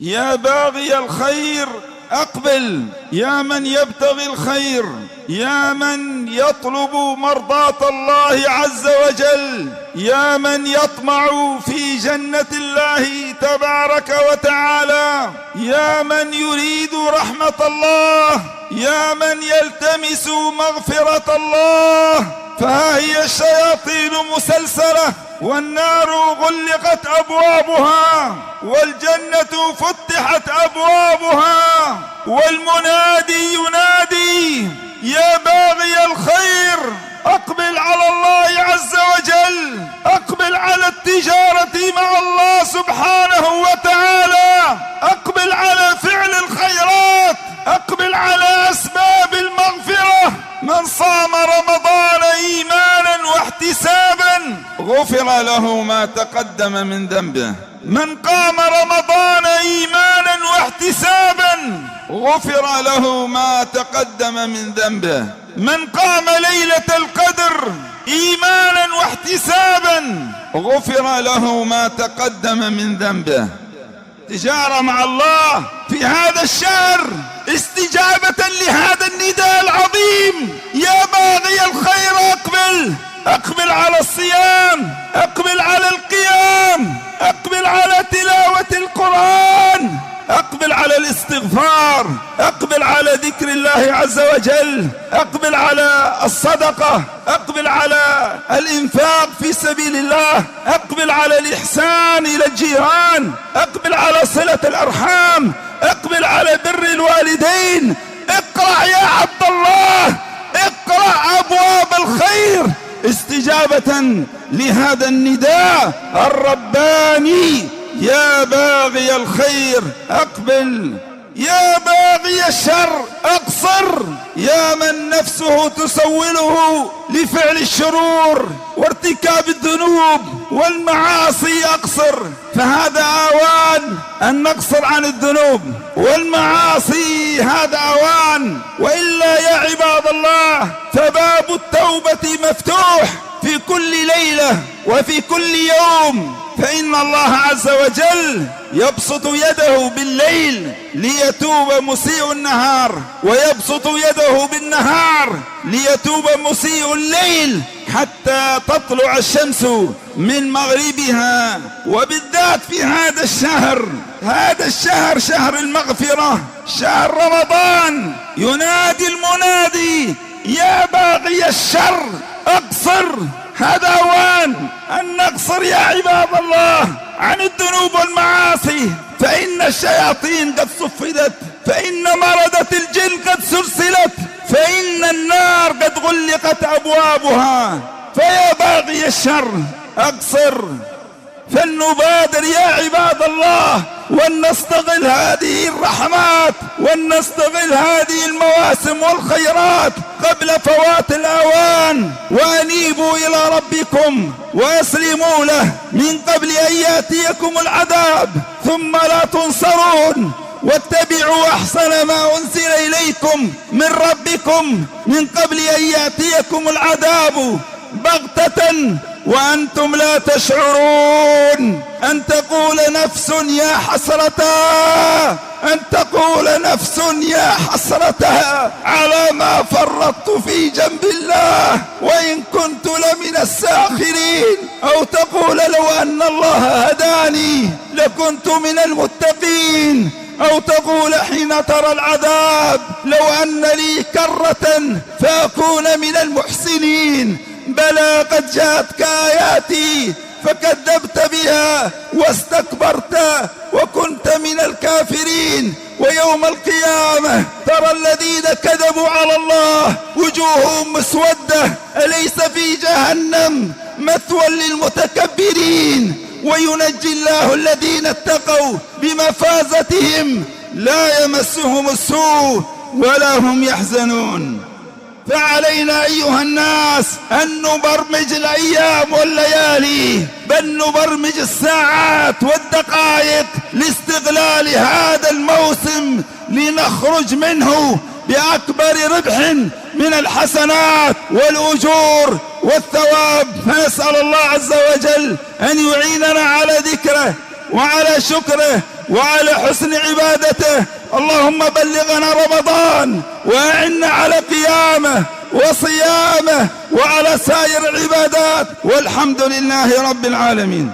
يا باغي الخير أقبل، يا من يبتغي الخير، يا من يطلب مرضاة الله عز وجل، يا من يطمع في جنة الله تبارك وتعالى، يا من يريد رحمة الله، يا من يلتمس مغفرة الله. فها هي الشياطين مسلسلة، والنار غلقت أبوابها، والجنة فتحت أبوابها، والمنادي ينادي: يا باغي الخير أقبل على الله عز وجل، أقبل على التجارة مع الله سبحانه وتعالى، أقبل على فعل الخيرات، أقبل على أسباب المغفرة. من صام رمضان إيمانا واحتسابا غفر له ما تقدم من ذنبه. من قام رمضان إيمانا واحتسابا غفر له ما تقدم من ذنبه. من قام ليلة القدر إيمانا واحتسابا غفر له ما تقدم من ذنبه. تجارة مع الله في هذا الشهر استجابة لهذا النداء العظيم: يا باغي الخير أقبل، أقبل على الصيام، أقبل على القيام، أقبل على تلاوة القرآن، أقبل على الاستغفار، أقبل على ذكر الله عز وجل، أقبل على الصدقة، أقبل على الإنفاق في سبيل الله، أقبل على الإحسان إلى الجيران، أقبل على صلة الأرحام، أقبل على بر الوالدين. اقرأ يا عبد الله، اقرأ أبواب الخير استجابة لهذا النداء الرباني: يا باغي الخير أقبل، يا باغي الشر أقصر، يا من نفسه تسوله لفعل الشرور وارتكاب الذنوب والمعاصي أقصر. فهذا آوان أن نقصر عن الذنوب والمعاصي، هذا آوان. وإلا يا عباد الله فباب التوبة مفتوح في كل ليلة وفي كل يوم، فإن الله عز وجل يبسط يده بالليل ليتوب مسيء النهار، ويبسط يده بالنهار ليتوب مسيء الليل، حتى تطلع الشمس من مغربها. وبالذات في هذا الشهر، هذا الشهر شهر المغفرة، شهر رمضان، ينادي المنادي: يا باغي الشر أقصر. هذا أوان أن نقصر يا عباد الله عن الذنوب والمعاصي، فإن الشياطين قد صفدت، فإن مردة الجن قد سلسلت، فإن النار قد غلقت أبوابها. فيا باغي الشر أقصر. فلنبادر يا عباد الله ولنستغل هذه الرحمات ولنستغل هذه المواسم والخيرات قبل فوات الأوان، وأنيبوا إلى ربكم وأسلموا له من قبل أن يأتيكم العذاب ثم لا تنصرون. واتبعوا أحسن ما أنزل إليكم من ربكم من قبل أن يأتيكم العذاب بغتة وأنتم لا تشعرون. أن تقول نفس يا حسرتها، أن تقول نفس يا حسرتها على ما فرطت في جنب الله وإن كنت لمن الساخرين. أو تقول لو أن الله هداني لكنت من المتقين. أو تقول حين ترى العذاب لو أن لي كرة فأكون من المحسنين. بلى قد جاءتك آياتي فكذبت بها واستكبرت وكنت من الكافرين. ويوم القيامة ترى الذين كذبوا على الله وجوههم مسودة أليس في جهنم مثوى للمتكبرين. وينجي الله الذين اتقوا بمفازتهم لا يمسهم السوء ولا هم يحزنون. فعلينا أيها الناس أن نبرمج الأيام والليالي، بل نبرمج الساعات والدقائق لاستغلال هذا الموسم لنخرج منه بأكبر ربح من الحسنات والأجور والثواب. فنسأل الله عز وجل أن يعيننا على ذكره وعلى شكره وعلى حسن عبادته. اللهم بلغنا رمضان وأعنا على قيامه وصيامه وعلى سائر العبادات، والحمد لله رب العالمين.